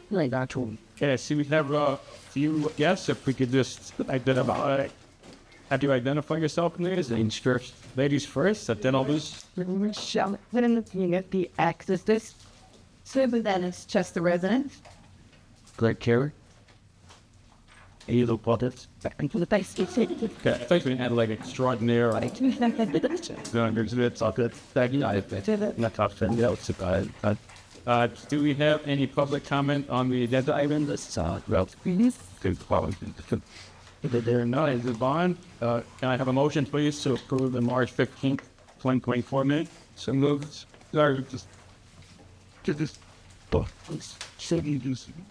Like that one. Okay, so we have a few guests. If we could just identify, have you identify yourself, please? Ladies first, then I'll lose. Michelle, when I'm looking at the access this, so then it's just the residents. Great, Carrie. You look what it. And for the base, it's it. Okay, I think we had like extraordinary. It's all good. Thank you. Not tough. Yeah, it's about it. Do we have any public comment on the agenda item? Well, good quality. There no is the bond. Can I have a motion, please, to approve the March 15th, 2024 minutes? So moved. Sorry, just.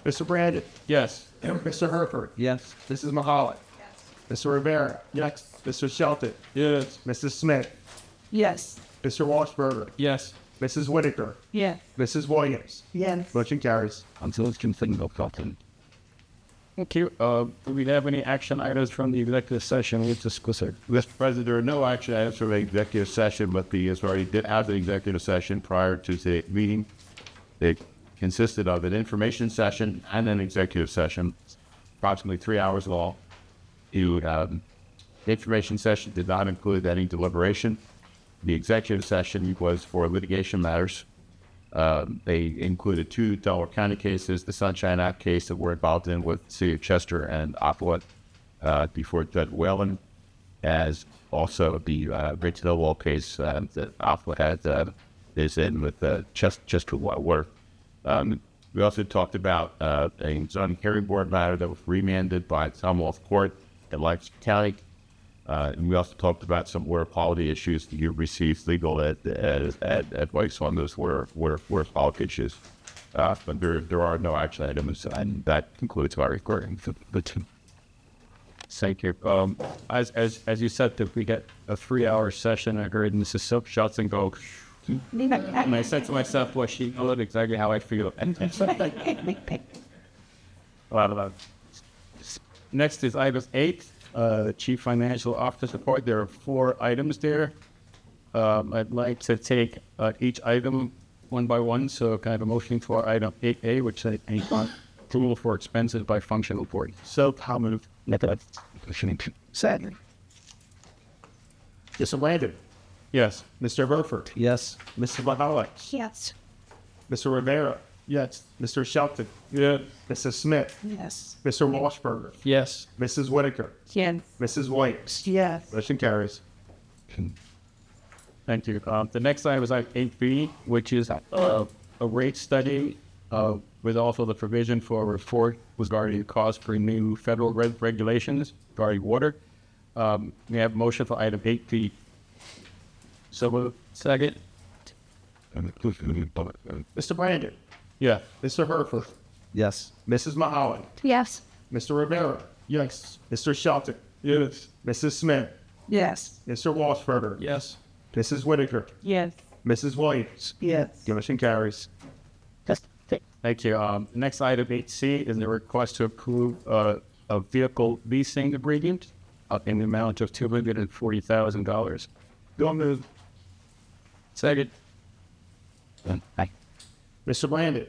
Mr. Brandon? Yes. Mr. Herford? Yes. Mrs. Mahala? Yes. Mr. Rivera? Yes. Mr. Shelton? Yes. Mrs. Smith? Yes. Mr. Washburger? Yes. Mrs. Whitaker? Yeah. Mrs. Williams? Yes. Motion carries. Until it's confirmed, Thank you. Do we have any action items from the executive session? Let's discuss it. Mr. President, there are no action items from the executive session, but the authority did have the executive session prior to today's meeting. It consisted of an information session and an executive session, approximately 3 hours long. The information session did not include any deliberation. The executive session was for litigation matters. They included 2 Delaware County cases, the Sunshine Act case that we're involved in with the City of Chester and Aqua before Judge Whalen, as also the Rachel Wall case that Aqua had is in with Chester Water. We also talked about a zoning hearing board matter that was remanded by the Commonwealth Court in Lancaster County. And we also talked about some water quality issues that you received legal advice on those water quality issues. But there are no action items, and that concludes my recording. Thank you. As you said, that we get a 3-hour session, I heard Mrs. Shelton go, and I said to myself, well, she knows exactly how I feel. Next is item 8, Chief Financial Officer report. There are 4 items there. I'd like to take each item one by one. So kind of a motion for item 8A, which is approval for expenses by functional board. So how moved? Second. Mr. Landon? Yes. Mr. Burford? Yes. Mrs. Mahala? Yes. Mr. Rivera? Yes. Mr. Shelton? Yes. Mrs. Smith? Yes. Mr. Washburger? Yes. Mrs. Whitaker? Yes. Mrs. Williams? Yes. Motion carries. Thank you. The next item is item 8B, which is a rate study with also the provision for a report regarding cost for new federal regulations regarding water. We have a motion for item 8B. So second. Mr. Brandon? Yeah. Mr. Herford? Yes. Mrs. Mahala? Yes. Mr. Rivera? Yes. Mr. Shelton? Yes. Mrs. Smith? Yes. Mr. Washburger? Yes. Mrs. Whitaker? Yes. Mrs. Williams? Yes. Motion carries. Thank you. Next item 8C is the request to approve a vehicle leasing agreement in the amount of $240,000. Don't move. Second. Aye. Mr. Brandon?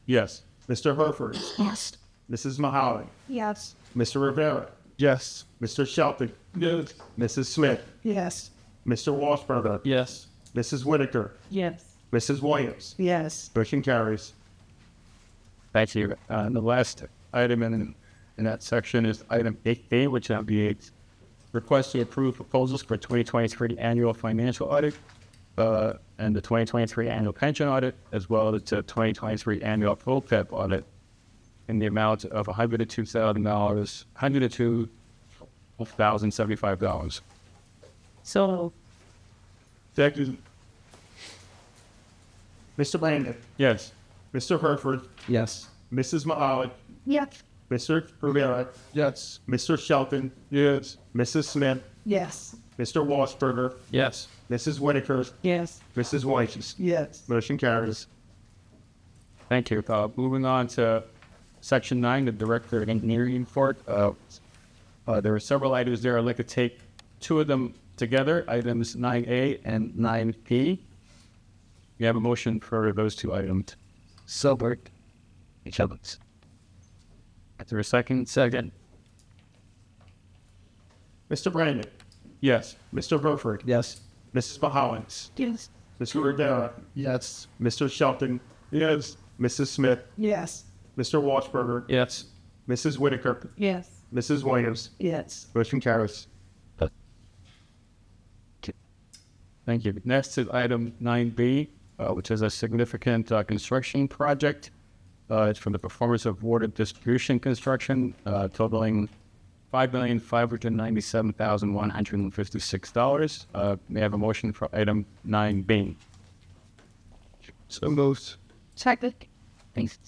Yes. Mr. Herford? Yes. Mrs. Mahala? Yes. Mr. Rivera? Yes. Mr. Shelton? Yes. Mrs. Smith? Yes. Mr. Washburger? Yes. Mrs. Whitaker? Yes. Mrs. Williams? Yes. Motion carries. Thank you. The last item in that section is item 8A, which will be a request to approve proposals for 2023 annual financial audit and the 2023 annual pension audit, as well as the 2023 annual ProPEP audit in the amount of $102,000, $102,075. So. Second. Mr. Landon? Yes. Mr. Herford? Yes. Mrs. Mahala? Yes. Mr. Rivera? Yes. Mr. Shelton? Yes. Mrs. Smith? Yes. Mr. Washburger? Yes. Mrs. Whitaker? Yes. Mrs. Williams? Yes. Motion carries. Thank you. Moving on to Section 9, the Director of Engineering report. There are several items there. I'd like to take 2 of them together, items 9A and 9P. You have a motion for those 2 items. So moved. each other's. Is there a second? Second. Mr. Brandon. Yes. Mr. Burford. Yes. Mrs. Mahowins. Yes. Mr. Rivera. Yes. Mr. Shelton. Yes. Mrs. Smith. Yes. Mr. Washburger. Yes. Mrs. Whitaker. Yes. Mrs. Williams. Yes. Motion carries. Thank you. Next is item 9B, which is a significant construction project. It's from the performance of water distribution construction, totaling $5,597,156. May I have a motion for item 9B? So moved. Second. Thanks.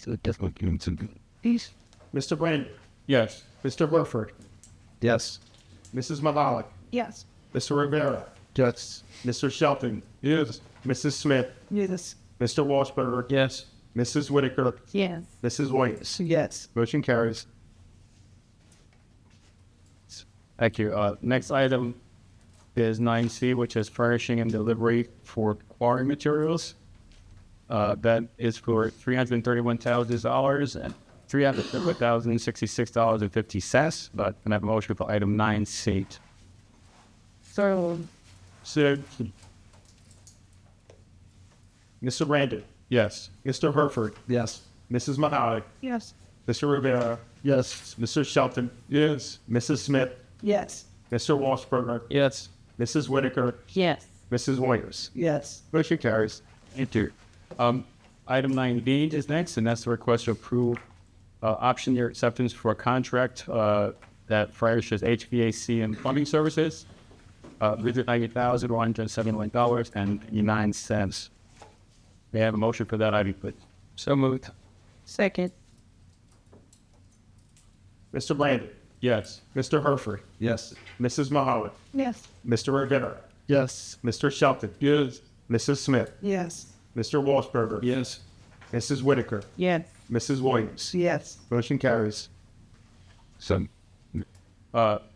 Please. Mr. Brandon. Yes. Mr. Burford. Yes. Mrs. Mahalik. Yes. Mr. Rivera. Yes. Mr. Shelton. Yes. Mrs. Smith. Yes. Mr. Washburger. Yes. Mrs. Whitaker. Yes. Mrs. Williams. Yes. Motion carries. Thank you. Next item is 9C, which is furnishing and delivery for quarry materials. That is for $331,000 and $331,066.50. But can I have a motion for item 9C? So. Sid. Mr. Brandon. Yes. Mr. Burford. Yes. Mrs. Mahalik. Yes. Mr. Rivera. Yes. Mr. Shelton. Yes. Mrs. Smith. Yes. Mr. Washburger. Yes. Mrs. Whitaker. Yes. Mrs. Williams. Yes. Motion carries. Enter. Item 9B is next, and that's the request to approve option year acceptance for a contract that furnishes HVAC and plumbing services. $190,171.89. May I have a motion for that item, please? So moved. Second. Mr. Brandon. Yes. Mr. Herford. Yes. Mrs. Mahalik. Yes. Mr. Rivera. Yes. Mr. Shelton. Yes. Mrs. Smith. Yes. Mr. Washburger. Yes. Mrs. Whitaker. Yes. Mrs. Williams. Yes. Motion carries. The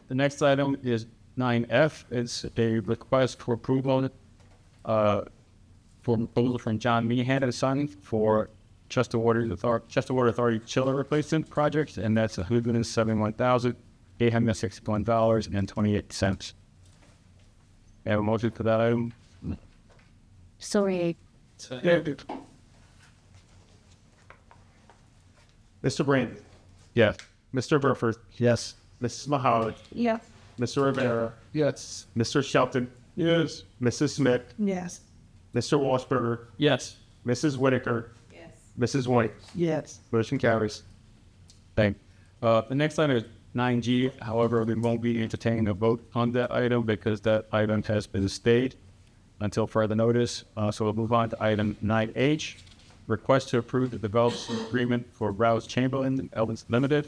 next item is 9F. It's a request for approval for proposal from John Meehan and Son for Chester Water Authority chiller replacement project, and that's $171,861.28. I have a motion for that item. Sorry. Mr. Brandon. Yes. Mr. Burford. Yes. Mrs. Mahalik. Yes. Mr. Rivera. Yes. Mr. Shelton. Yes. Mrs. Smith. Yes. Mr. Washburger. Yes. Mrs. Whitaker. Yes. Mrs. Williams. Yes. Motion carries. Thank you. The next item is 9G. However, we won't be entertaining a vote on that item because that item has been stayed until further notice. So we'll move on to item 9H. Request to approve the development agreement for Rouse Chamberlain Elvis Limited.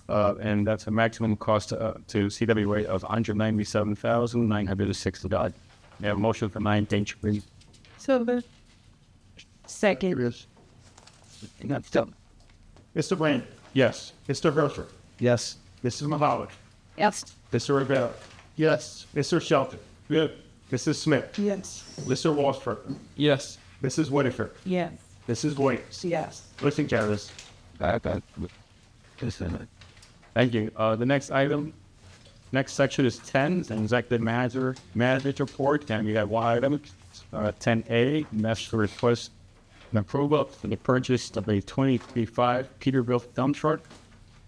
And that's a maximum cost to CWA of $197,960. We have a motion for 9H, please. So. Second. Mr. Brandon. Yes. Mr. Herford. Yes. Mrs. Mahalik. Yes. Mr. Rivera. Yes. Mr. Shelton. Yes. Mrs. Smith. Yes. Mr. Washburger. Yes. Mrs. Whitaker. Yes. Mrs. Williams. Yes. Motion carries. Thank you. The next section is 10, an executive management report, and we have one item, 10A, and that's the request and approval for the purchase of a 2035 Peterbilt dump truck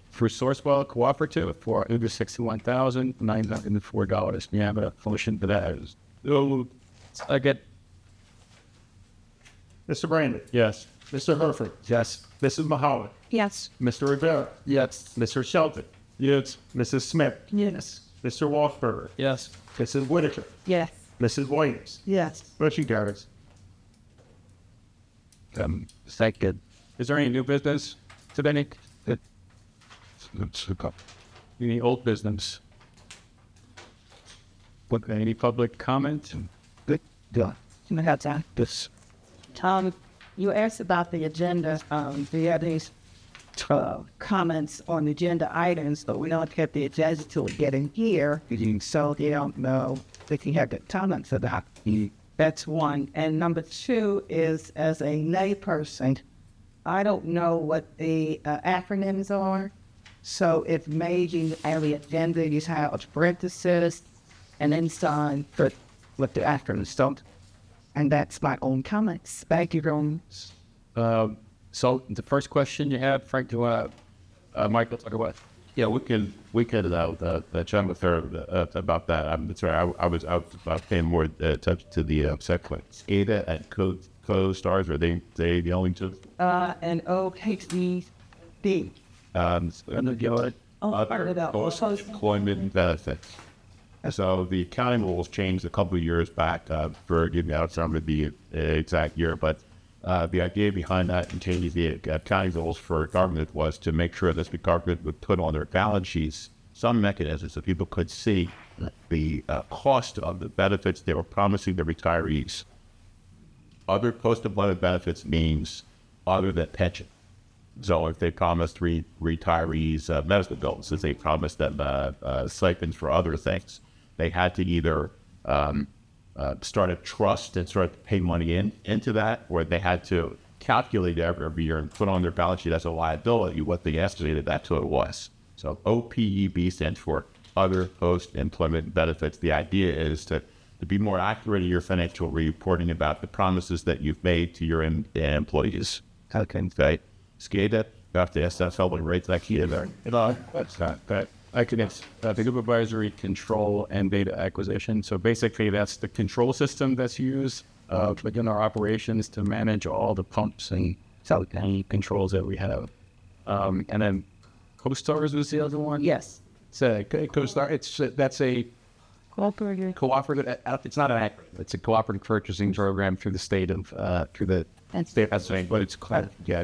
for Sourcewell Cooperative for under $61,904. We have a motion for that. Second. Mr. Brandon. Yes. Mr. Herford. Yes. Mrs. Mahalik. Yes. Mr. Rivera. Yes. Mr. Shelton. Yes. Mrs. Smith. Yes. Mr. Washburger. Yes. Mrs. Whitaker. Yes. Mrs. Williams. Yes. Motion carries. Second. Is there any new business today, Nick? Any old business? Any public comment? You have time. This. Tom, you asked about the agenda. Do you have any comments on the agenda items? But we don't get the agenda till we get in here. So you don't know if you have the comments or not. That's one. And number two is, as a lay person, I don't know what the acronyms are. So if maybe on the agenda you have parentheses and then sign for what the acronyms don't. And that's my own comments. Thank you, Ron. So the first question you have, Frank, do Michael talk about? Yeah, we can chat with her about that. I'm sorry, I was paying more attention to the segment. Ada and co-stars, are they the only two? And OHD. Post-employment benefits. So the accounting rules changed a couple of years back. For giving out some of the exact year, but the idea behind that and changing the accounting rules for government was to make sure that the government would put on their balance sheets some mechanisms so people could see the cost of the benefits they were promising the retirees. Other post-employment benefits means other than pension. So if they promised retirees medical bills, if they promised them stipends for other things, they had to either start a trust and start to pay money into that, or they had to calculate every year and put on their balance sheet as a liability what they estimated that total was. So OPEB stands for Other Post-Employment Benefits. The idea is to be more accurate in your financial reporting about the promises that you've made to your employees. Okay. SCADA, you have to ask that fellow rates that key in there. That's not that. I can it's the supervisory control and data acquisition. So basically, that's the control system that's used within our operations to manage all the pumps and controls that we have. And then CoStars was the other one. Yes. So CoStar, that's a cooperative. It's not an acronym. It's a cooperative purchasing program through the state of through the state of Pennsylvania. But it's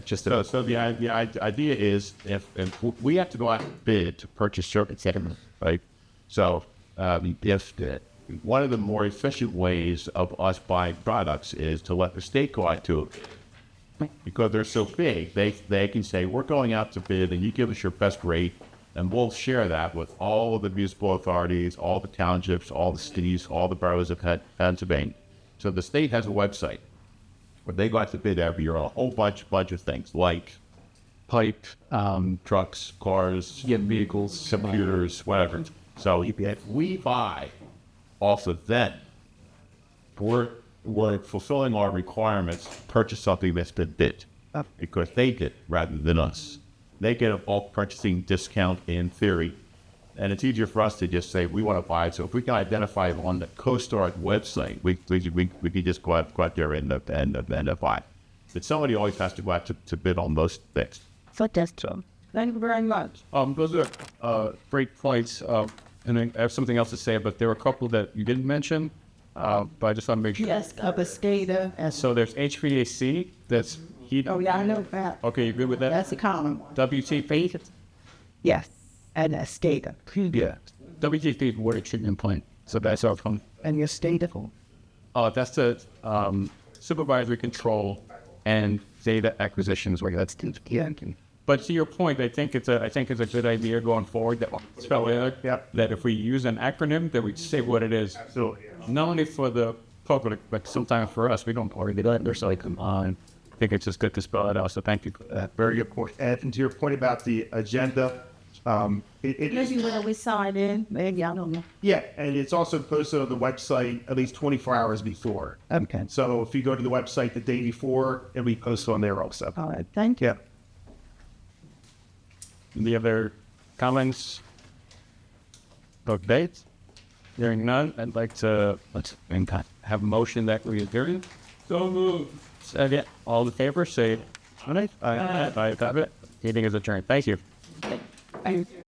just so the idea is if we have to go out and bid to purchase certain things, right? So if one of the more efficient ways of us buying products is to let the state go out to it, because they're so big, they can say we're going out to bid and you give us your best rate. And we'll share that with all of the municipal authorities, all the townships, all the cities, all the boroughs of Pennsylvania. So the state has a website where they go out to bid every year on a whole bunch of things like pipe, trucks, cars, vehicles, computers, whatever. So if we buy off of them, we're fulfilling our requirements to purchase something that's been bid because they did rather than us. They get a bulk purchasing discount in theory, and it's easier for us to just say we want to buy it. So if we can identify it on the CoStar website, we can just go out there and buy it. But somebody always has to go out to bid on most things. So that's true. Thank you very much. Those are great points. And I have something else to say, but there were a couple that you didn't mention. But I just want to make sure. Yes, of a SCADA. And So there's HVAC. That's heat. oh, yeah, I know that. Okay, you good with that? That's a common one. WTP. Yes, and a SCADA. Yeah. WTP is water treatment plant. So that's our phone. And your SCADA. That's the supervisory control and data acquisitions. Where that's Yeah. But to your point, I think it's a good idea going forward that that if we use an acronym, that we say what it is. So, Not only for the public, but sometimes for us, we don't already understand. Like, come on. I think it's just good to spell it out. So thank you for that. very good point. And to your point about the agenda, Maybe when we sign in, maybe, I don't know. yeah, and it's also posted on the website at least 24 hours before. Okay. So if you go to the website the day before, it'll be posted on there also. All right, thank you. Yeah. Any other comments? Okay. Hearing none, I'd like to have a motion that we adjourn. So moved. Second. All in favor, say aye. Aye. Aye. Meeting is adjourned. Thank you. Thank you.